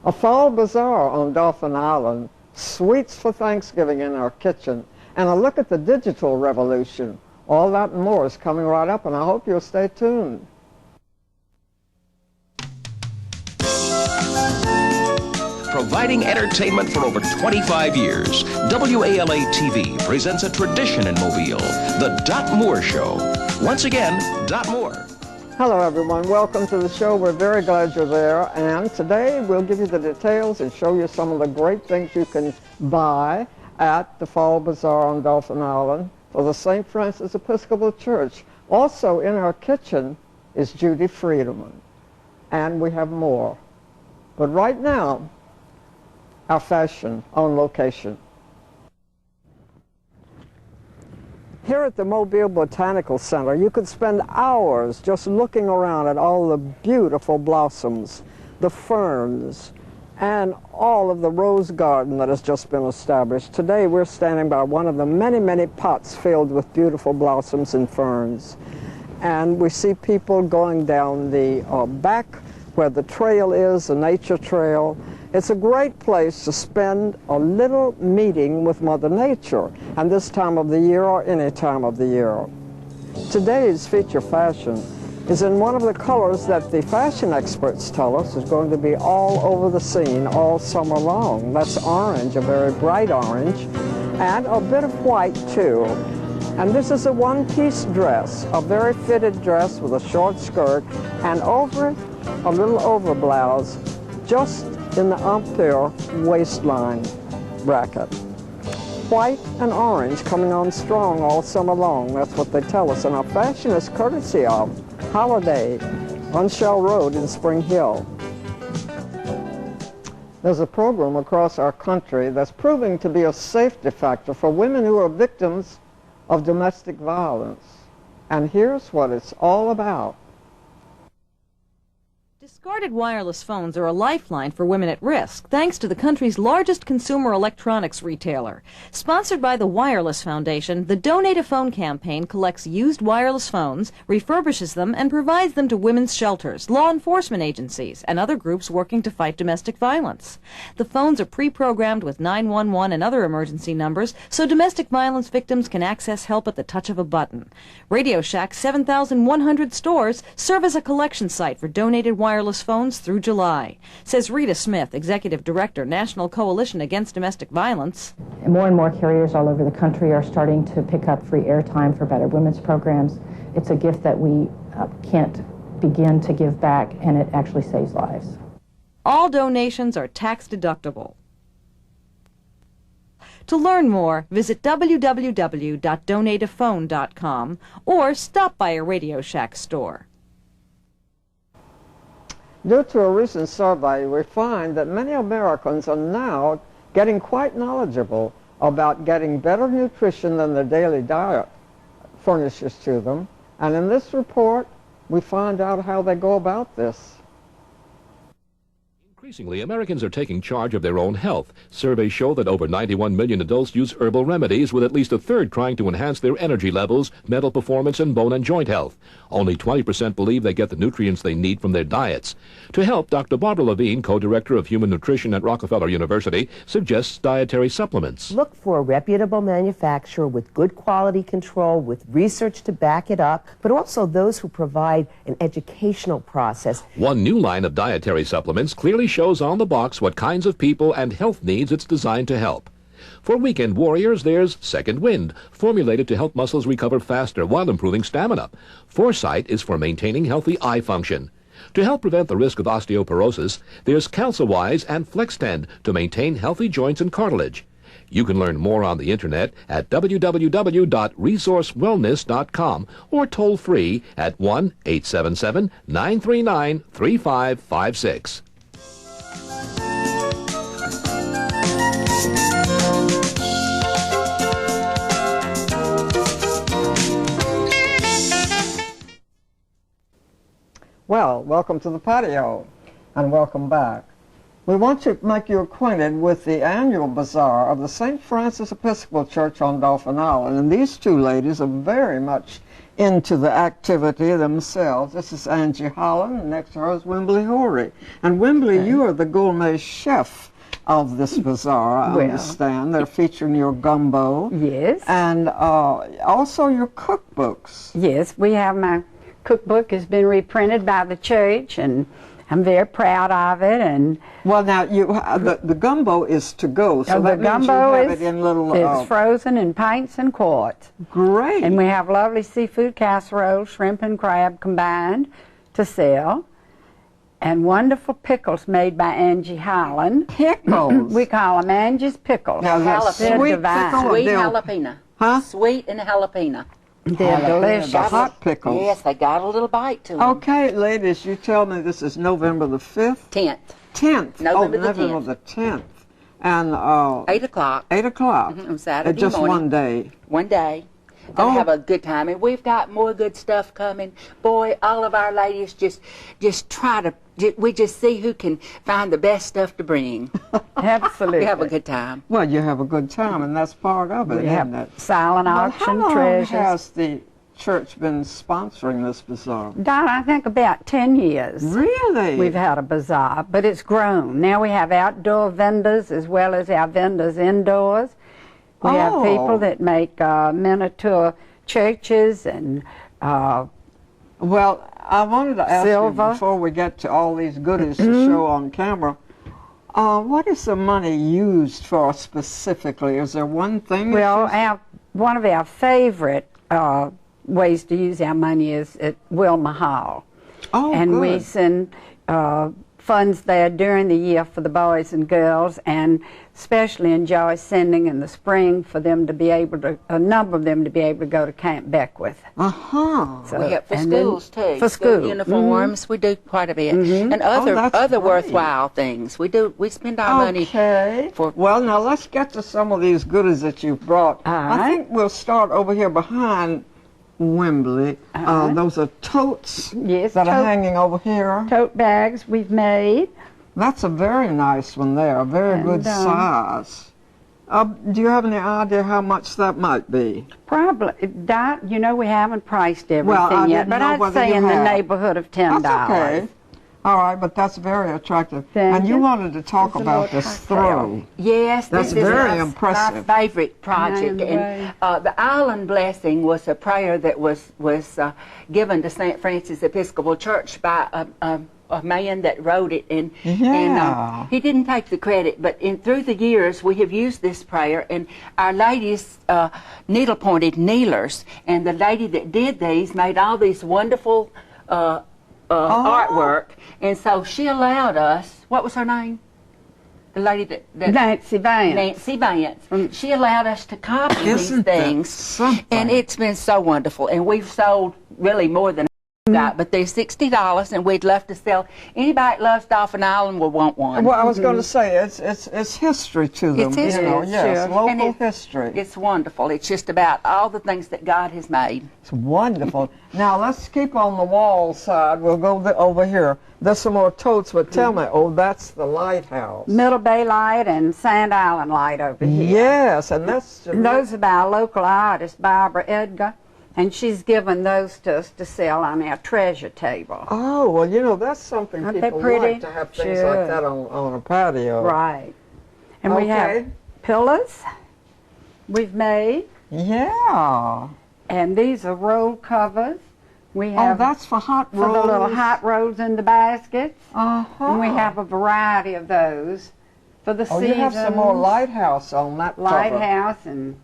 A fall bazaar on Dauphin Island, sweets for Thanksgiving in our kitchen, and a look at the digital revolution. All that and more is coming right up, and I hope you'll stay tuned. Providing entertainment for over 25 years, WALA-TV presents a tradition in Mobile, the Dot Moore Show. Once again, Dot Moore. Hello everyone, welcome to the show. We're very glad you're there, and today we'll give you the details and show you some of the great things you can buy at the Fall Bazaar on Dauphin Island for the St. Francis Episcopal Church. Also in our kitchen is Judy Friedemann, and we have more. But right now, our fashion on location. Here at the Mobile Botanical Center, you could spend hours just looking around at all the beautiful blossoms, the ferns, and all of the rose garden that has just been established. Today we're standing by one of the many, many pots filled with beautiful blossoms and ferns. And we see people going down the back where the trail is, the nature trail. It's a great place to spend a little meeting with Mother Nature, and this time of the year or any time of the year. Today's feature fashion is in one of the colors that the fashion experts tell us is going to be all over the scene all summer long. That's orange, a very bright orange, and a bit of white too. And this is a one-piece dress, a very fitted dress with a short skirt, and over it, a little overblouse, just in the empire waistline bracket. White and orange coming on strong all summer long. That's what they tell us. And our fashion is courtesy of Holiday on Shell Road in Spring Hill. There's a program across our country that's proving to be a safety factor for women who are victims of domestic violence. And here's what it's all about. Discarded wireless phones are a lifeline for women at risk, thanks to the country's largest consumer electronics retailer. Sponsored by the Wireless Foundation, the Donate a Phone campaign collects used wireless phones, refurbishes them, and provides them to women's shelters, law enforcement agencies, and other groups working to fight domestic violence. The phones are pre-programmed with 911 and other emergency numbers, so domestic violence victims can access help at the touch of a button. Radio Shack's 7,100 stores serve as a collection site for donated wireless phones through July, says Rita Smith, Executive Director, National Coalition Against Domestic Violence. More and more carriers all over the country are starting to pick up free airtime for Better Women's programs. It's a gift that we can't begin to give back, and it actually saves lives. All donations are tax deductible. To learn more, visit www.donateaphone.com or stop by a Radio Shack store. Due to a recent survey, we find that many Americans are now getting quite knowledgeable about getting better nutrition than their daily diet furnishes to them. And in this report, we find out how they go about this. Increasingly, Americans are taking charge of their own health. Surveys show that over 91 million adults use herbal remedies, with at least a third trying to enhance their energy levels, mental performance, and bone and joint health. Only 20% believe they get the nutrients they need from their diets. To help, Dr. Barbara Levine, co-director of Human Nutrition at Rockefeller University, suggests dietary supplements. Look for a reputable manufacturer with good quality control, with research to back it up, but also those who provide an educational process. One new line of dietary supplements clearly shows on the box what kinds of people and health needs it's designed to help. For weekend warriors, there's Second Wind, formulated to help muscles recover faster while improving stamina. Foresight is for maintaining healthy eye function. To help prevent the risk of osteoporosis, there's CalciWise and FlexTend to maintain healthy joints and cartilage. You can learn more on the internet at www.resourcewellness.com or toll free at 1-877-939-3556. Well, welcome to the patio, and welcome back. We want to make you acquainted with the annual bazaar of the St. Francis Episcopal Church on Dauphin Island, and these two ladies are very much into the activity themselves. This is Angie Holland, and next to her is Wimbley Horry. And Wimbley, you are the gourmet chef of this bazaar, I understand. They're featuring your gumbo. Yes. And also your cookbooks. Yes, we have my cookbook has been reprinted by the church, and I'm very proud of it. And well, now you the gumbo is to go, so that means you have it in little. It's frozen in pints and quarts. Great. And we have lovely seafood casserole, shrimp and crab combined to sell, and wonderful pickles made by Angie Holland. Pickles. We call them Angie's pickles. Now that's They're sweet divine. pickle. Sweet They'll- jalapeno. Huh? Sweet and jalapeno. They're delicious. The hot pickles. Yes, they got a little bite to them. Okay, ladies, you tell me this is November the 5th? 10th. 10th. November the November 10th. the 10th. And 8 o'clock. 8 o'clock. On Saturday Just morning. one day. One day. Gonna Oh. have a good time, and we've got more good stuff coming. Boy, all of our ladies just try to. We just see who can find the best stuff to bring. Absolutely. We have a good time. Well, you have a good time, and that's part of it, We isn't have it? silent Well, auction, how long treasures. has the church been sponsoring this bazaar? Don, I think about 10 years. Really? We've had a bazaar, but it's grown. Now we have outdoor vendors as well as our vendors indoors. We have people that make miniature churches and Well, I wanted to ask Silver. you, before we get to all these goodies to show on camera, what is the money used for specifically? Is there one thing? that's one of our favorite ways to use our money is at Wilma Hall. Oh, And good. we send funds there during the year for the boys and girls, and especially enjoy sending in the spring for them to be able to, a number of them to be able to go to Camp Beckwith. Uh-huh. So, We have for and then- schools too. For school. Uniforms, we do quite a bit, and other that's other great. worthwhile things. We spend our money Okay. for. Well, now let's get to some of these goodies that you brought. All I right. think we'll start over here behind Wimbley. Those are totes Yes, that are tote- hanging over here. Tote bags we've made. That's a very nice one there, a very good size. Do you have any idea how much that might be? Probably, you know, we haven't priced everything I yet, didn't but know I'd whether say you in the had. neighborhood of $10. That's okay. All right, but that's very attractive. Thank and you you. wanted to talk It's a about little this cocktail. throw. Yes, That's this is very my impressive. favorite project. Right. And the Island Blessing was a prayer that was given to St. Francis Episcopal Church by a man that wrote it, and he didn't take the credit. But through the years, we have used this prayer, and our ladies needle-pointed kneelers, and the lady that did these made all these wonderful artwork, and so she allowed us. What was her name? The lady that Nancy Vance. Nancy Vance. She allowed us to copy Isn't these that things, something? and it's been so wonderful. And we've sold really more than got, but they're $60, and we'd love to sell. Anybody that loves Dolphin Island will want one. Well, I was going to say it's history to them. It's history, you know, yes, sure. local And history. It's wonderful. It's just about all the things that God has made. It's wonderful. Now let's keep on the wall side. We'll go over here. There's some more totes, but tell me, that's the lighthouse. Middle Bay Light and Sand Island Light over here. Yes, and that's And those are by a local artist, Barbara Edgar, and she's given those to us to sell on our treasure table. Oh, well, you know, that's something Aren't they people pretty? like to have things Sure. like that on a patio. Right. And we have Okay. pillows we've made, Yeah. and these are roll covers. We have that's for hot for rolls. the little hot rolls in the baskets. Uh-huh. And we have a variety of those for the Oh, season. you have some more lighthouse on that cover. Lighthouse and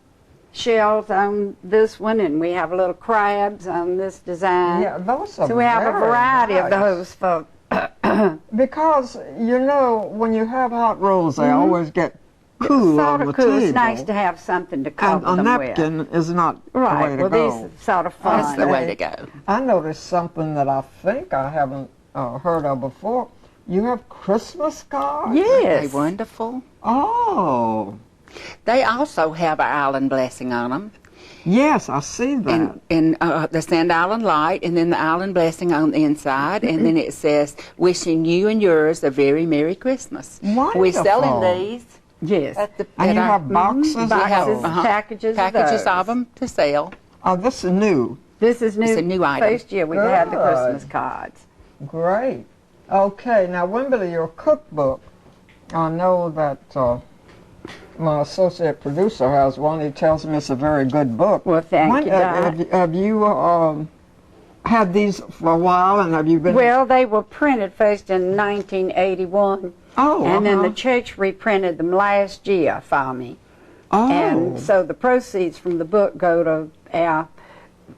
shells on this one, and we have little crabs on this design. Yeah, those are So we have a very variety of nice. those for Because, you know, when you have hot rolls, they always get cool sort on of the cool. table. It's nice to have something to cover And a them napkin is not with. Right. the way to Well, go. these are sort of fun. That's the way to go. I noticed something that I think I haven't heard of before. You have Christmas cards? They're Yes. wonderful. Oh, They also have our Island Blessing on them. yes, I see that. And the Sand Island Light, and then the Island Blessing on the inside, and then it says, wishing you and yours a very Merry Christmas. We're Wonderful. selling these Yes. at the And at you our have boxes of Boxes, those. Uh-huh. packages packages of those. of them to sell. Oh, this is new. This is new. It's a new item. First year we've had the Good. Christmas cards. Great. Okay, now Wimberly, your cookbook, I know that my associate producer has one. He tells me it's a very good book. Well, thank you, Doc. Have you had these for a while, and have you been... Well, they were printed first in 1981. Oh, and then the uh-huh. church reprinted them last year for me. Oh. And so the proceeds from the book go to our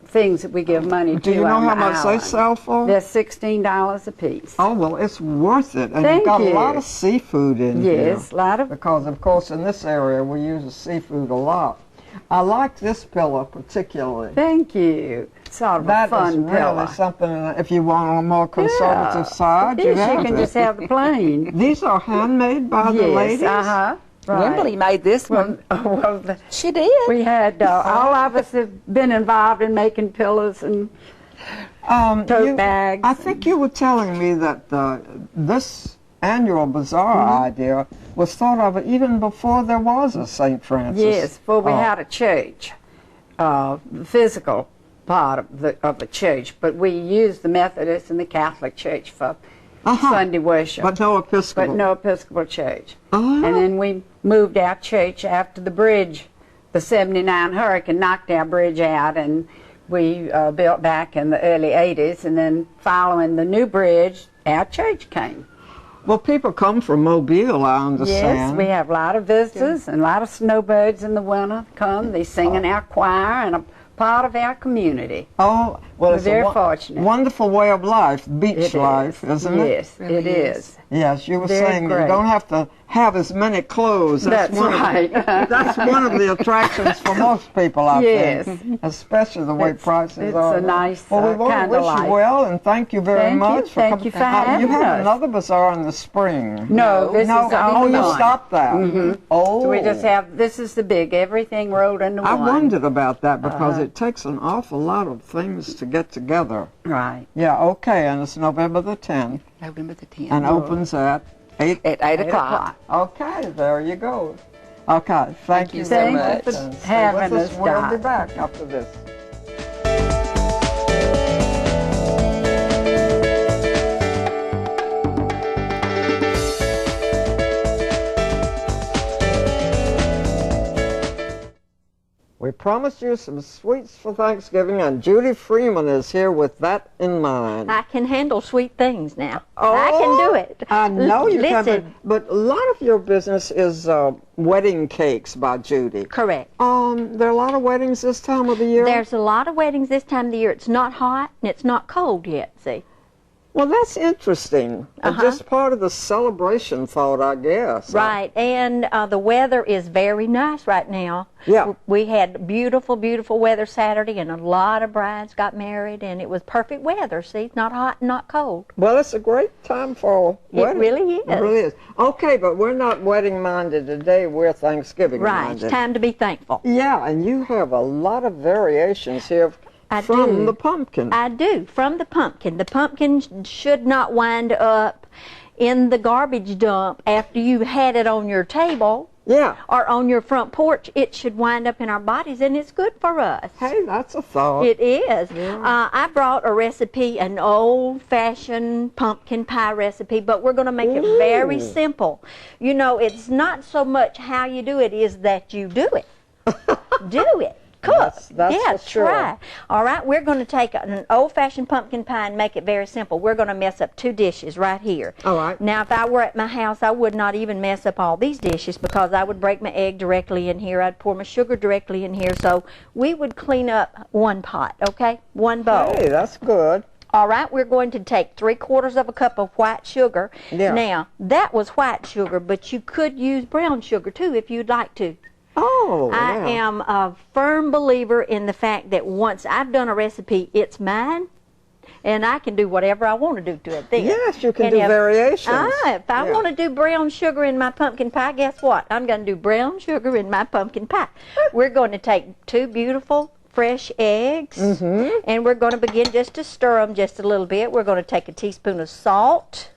things that we give money to. Do you know on how the much they island. sell for? They're $16 a piece. Oh, well, it's worth it. And Thank you've got you. a lot of seafood in here. Yes, a lot of. Because, of course, in this area, we use the seafood a lot. I like this pillow particularly. Thank you. Sort of That a fun is really pillow. something, if you want on a more conservative side, Yes, have you can it. just have the plain. These are handmade by the ladies? Yes, uh-huh. Right. Wimberly made this one. Well, She did. we had, all of us have been involved in making pillows and tote bags. I think you were telling me that this annual bazaar idea was thought of even before there was a St. Francis. Yes, before we had a church, the physical part of the church, but we used the Methodist and the Catholic Church for Sunday worship. But no Episcopal. But no Episcopal church. Uh-huh. And then we moved our church after the bridge, the 79 hurricane knocked our bridge out, and we built back in the early 80s, and then following the new bridge, our church came. Well, people come from Mobile, I understand. Yes, we have a lot of visitors and a lot of snowbirds in the winter come. They sing in our choir and a part of our community. Oh, well, We're it's very a fortunate. wonderful way of life, beach It life, is. isn't it? Yes, it is. Yes, you were Very saying you great. don't have to have as many clothes. That's one right. That's one of the attractions for most people, I Yes. think, especially the way It's- prices it's are. a nice, well, we want to kind wish of life. you well, and thank you very Thank you. much for Thank coming. you for having You have us. another bazaar in the spring. No, this no. is the Oh, only you one. stopped that. Oh, So we just have, this is the big, everything rolled into I one. wondered about that because it takes an awful lot of things to get together. Right. Yeah, okay, and it's November the 10th November the 10th. and opens at 8 At 8 o'clock. Okay, there you go. Okay, thank you so Thank you much. for and stay having with us. us, We'll Doc. be back after this. We promised you some sweets for Thanksgiving, and Judy Freeman is here with that in mind. I can handle sweet things now. I can do it. I know you can, Listen, but a lot of your business is wedding cakes by Judy. correct. There are a lot of weddings this time of the year. There's a lot of weddings this time of the year. It's not hot and it's not cold yet, see. Well, that's interesting. Just part of the celebration thought, I guess. Right, and the weather is very nice right now. Yeah. We had beautiful, beautiful weather Saturday, and a lot of brides got married, and it was perfect weather, see, not hot and not cold. Well, it's a great time for wedding. really is. It really is. Okay, but we're not wedding-minded today. We're Thanksgiving-minded. Right, it's time to be thankful. Yeah, and you have a lot of variations here I from do. the pumpkin. I do, from the pumpkin. The pumpkin should not wind up in the garbage dump after you had it on your table. Yeah. Or on your front porch. It should wind up in our bodies, and it's good for us. Hey, that's a thought. It is. I brought a recipe, an old-fashioned pumpkin pie recipe, but we're going to make it very simple. You know, it's not so much how you do it, is that you do it. Do it. Cook. That's Yeah, for sure. try. All right, we're going to take an old-fashioned pumpkin pie and make it very simple. We're going to mess up 2 dishes right here. All right. Now, if I were at my house, I would not even mess up all these dishes because I would break my egg directly in here. I'd pour my sugar directly in here. So we would clean up 1 pot, okay? 1 bowl. Hey, that's good. All right, we're going to take 3/4 of a cup of white sugar. Yeah. Now, that was white sugar, but you could use brown sugar too if you'd like to. Oh, I yeah. am a firm believer in the fact that once I've done a recipe, it's mine, and I can do whatever I want to do to it then. Yes, you can And do if- variations. If I Yeah. want to do brown sugar in my pumpkin pie, guess what? I'm going to do brown sugar in my pumpkin pie. We're going to take 2 beautiful fresh eggs, and we're going to begin just to stir them just a little bit. We're going to take a teaspoon of salt.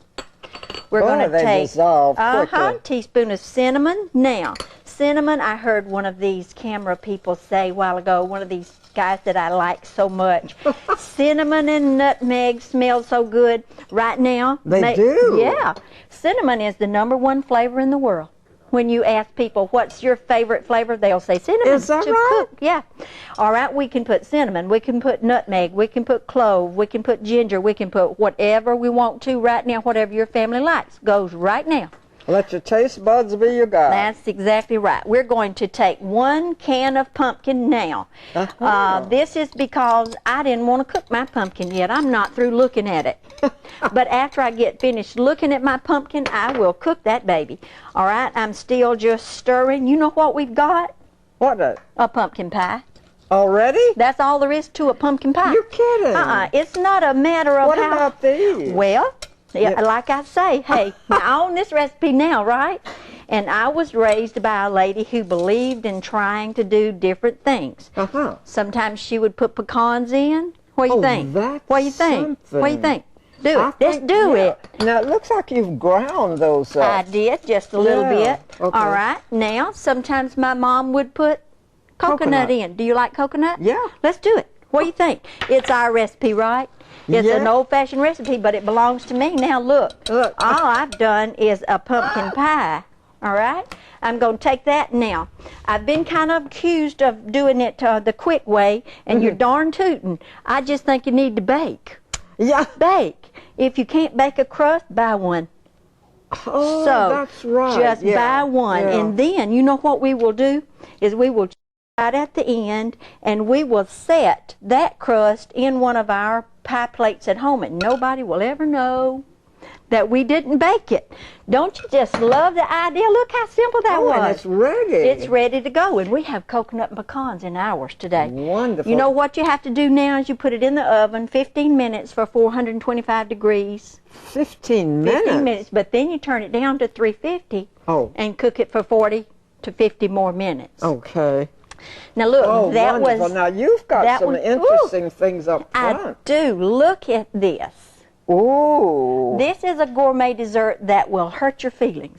We're Boy, going to they take dissolve quickly. teaspoon of cinnamon. Now, cinnamon, I heard one of these camera people say a while ago, one of these guys, that I like so much. Cinnamon and nutmeg smell so good right now. They do? Yeah. Cinnamon is the #1 flavor in the world. When you ask people, what's your favorite flavor, they'll say cinnamon. Is that to right? cook. Yeah. All right, we can put cinnamon, we can put nutmeg, we can put clove, we can put ginger, we can put whatever we want to right now, whatever your family likes. Goes right now. Let your taste buds be your guide. That's exactly right. We're going to take 1 can of pumpkin now. This is because I didn't want to cook my pumpkin yet. I'm not through looking at it. But after I get finished looking at my pumpkin, I will cook that baby. All right, I'm still just stirring. You know what we've got? What? A pumpkin pie. Already? That's all there is to a pumpkin pie. You're kidding. It's not a matter of What how... about these? Well, yeah, like I say, hey, I own this recipe now, right? And I was raised by a lady who believed in trying to do different things. Sometimes she would put pecans in. What do you think? What do you think? What do you think? Do it. Let's do it. Now, it looks like you've ground those I did, just a little bit. Okay. All right. Now, sometimes my mom would put coconut in. Do you like coconut? Yeah. Let's do it. What do you think? It's our recipe, right? It's an old-fashioned recipe, but it belongs to me. Now, look. All I've done is a pumpkin pie. All right? I'm going to take that now. I've been kind of accused of doing it the quick way, and you're darn tootin'. I just think you need to bake. Yeah. Bake. If you can't bake a crust, buy one. Oh, So, that's right. just buy one. Yeah. And then, you know what we will do? Is we will right at the end, and we will set that crust in one of our pie plates at home, and nobody will ever know that we didn't bake it. Don't you just love the idea? Look how simple that was. And it's ready. It's ready to go, and we have coconut and pecans in ours today. Wonderful. You know what you have to do now is you put it in the oven 15 minutes for 425 degrees. 15 minutes? 15 minutes, but then you turn it down to 350 and cook it for 40 to 50 more minutes. Okay. Now look, that wonderful. was... Now you've got some interesting things up front. I do. Look at this. Ooh. This is a gourmet dessert that will hurt your feelings.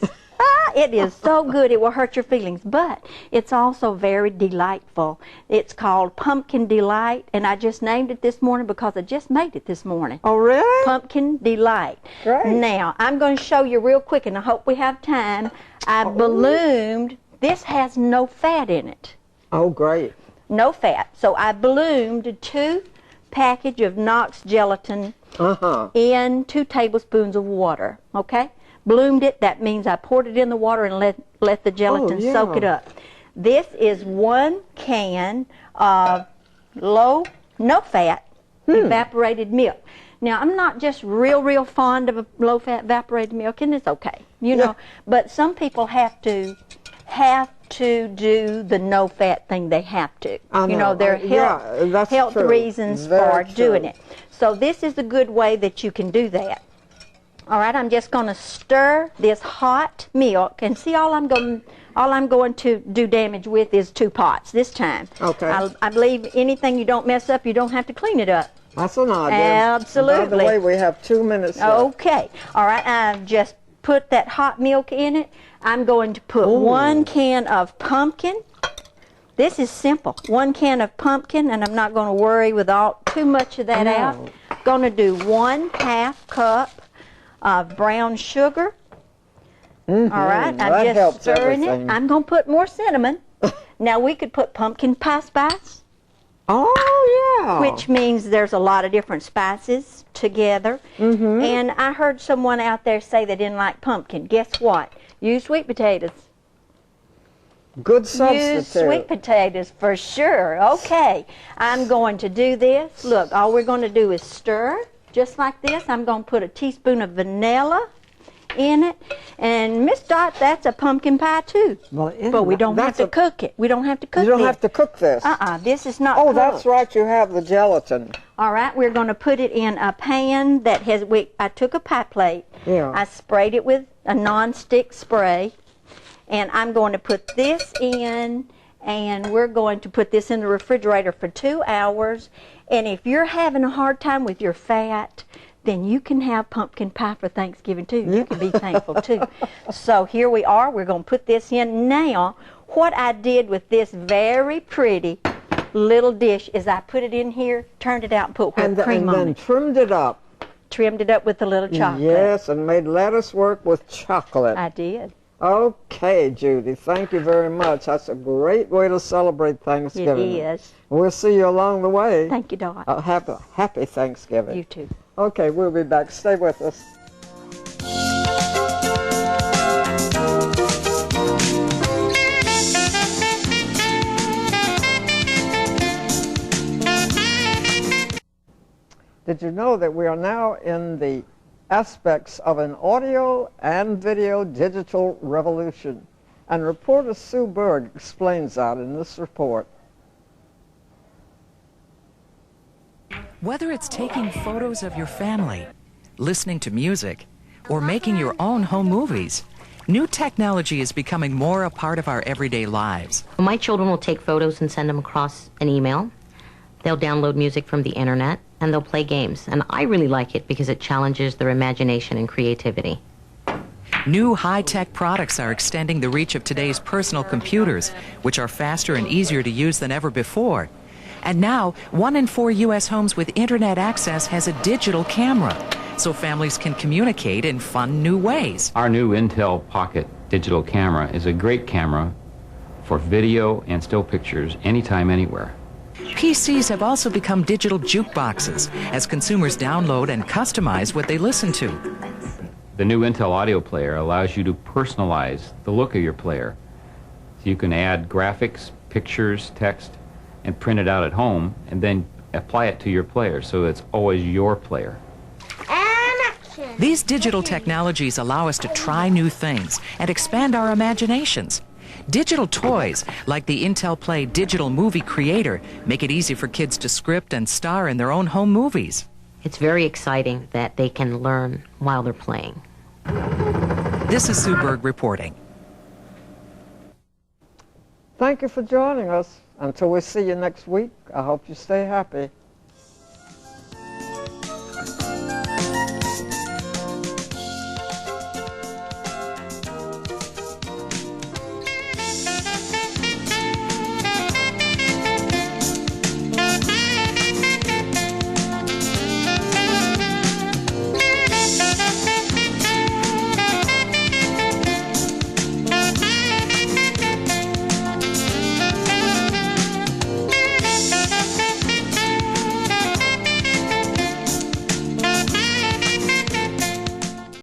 It is so good it will hurt your feelings, but it's also very delightful. It's called Pumpkin Delight, and I just named it this morning because I just made it this morning. Oh, really? Pumpkin Delight. Great. Now, I'm going to show you real quick, and I hope we have time. I ballooned. This has no fat in it. Oh, great. No fat. So I ballooned 2 packages of Knox gelatin in 2 tablespoons of water. Okay? Bloomed it. That means I poured it in the water and let the gelatin soak it up. This is 1 can of no fat evaporated milk. Now, I'm not just real fond of a low-fat evaporated milk, and it's okay, you know. But some people have to do the no-fat thing. They have to. You know, there are health reasons for doing it. So this is a good way that you can do that. All right, I'm just going to stir this hot milk, and see, all I'm going to do damage with is 2 pots this time. Okay. I believe anything you don't mess up, you don't have to clean it up. That's an idea. Absolutely. By the way, we have 2 minutes left. Okay. All right, I've just put that hot milk in it. I'm going to put 1 can of pumpkin. This is simple. 1 can of pumpkin, and I'm not going to worry with too much of that out. Going to do 1/2 cup of brown sugar. All right, I'm just stirring it. I'm going to put more cinnamon. Now, we could put pumpkin pie spice. Oh, yeah. Which means there's a lot of different spices together. And I heard someone out there say they didn't like pumpkin. Guess what? Use sweet potatoes. Good substitute. Use sweet potatoes for sure. Okay, I'm going to do this. Look, all we're going to do is stir just like this. I'm going to put a teaspoon of vanilla in it. And Miss Dot, that's a pumpkin pie too. Well, but we don't have to cook it. We don't have to cook it. You don't have to cook this. This is not Oh, cooked. that's right. You have the gelatin. All right, we're going to put it in a pan that has, I took a pie plate. Yeah. I sprayed it with a non-stick spray. And I'm going to put this in, and we're going to put this in the refrigerator for 2 hours. And if you're having a hard time with your fat, then you can have pumpkin pie for Thanksgiving too. You can be thankful too. So here we are. We're going to put this in. Now, what I did with this very pretty little dish is I put it in here, turned it out, and put whipped cream and on then it. trimmed it up. Trimmed it up with a little chocolate. Yes, and made lettuce work with chocolate. I did. Okay, Judy, thank you very much. That's a great way to celebrate Thanksgiving. It is. We'll see you along the way. Thank you, Dot. Happy Thanksgiving. You too. Okay, we'll be back. Stay with us. Did you know that we are now in the aspects of an audio and video digital revolution? And reporter Sue Berg explains that in this report. Whether it's taking photos of your family, listening to music, or making your own home movies, new technology is becoming more a part of our everyday lives. My children will take photos and send them across an email. They'll download music from the internet, and they'll play games. And I really like it because it challenges their imagination and creativity. New high-tech products are extending the reach of today's personal computers, which are faster and easier to use than ever before. And now, 1 in 4 U.S. homes with internet access has a digital camera, so families can communicate in fun new ways. Our new Intel Pocket digital camera is a great camera for video and still pictures anytime, anywhere. PCs have also become digital jukeboxes as consumers download and customize what they listen to. The new Intel audio player allows you to personalize the look of your player. So you can add graphics, pictures, text, and print it out at home, and then apply it to your player so it's always your player. These digital technologies allow us to try new things and expand our imaginations. Digital toys, like the Intel Play Digital Movie Creator, make it easy for kids to script and star in their own home movies. It's very exciting that they can learn while they're playing. This is Sue Berg reporting. Thank you for joining us. Until we see you next week, I hope you stay happy.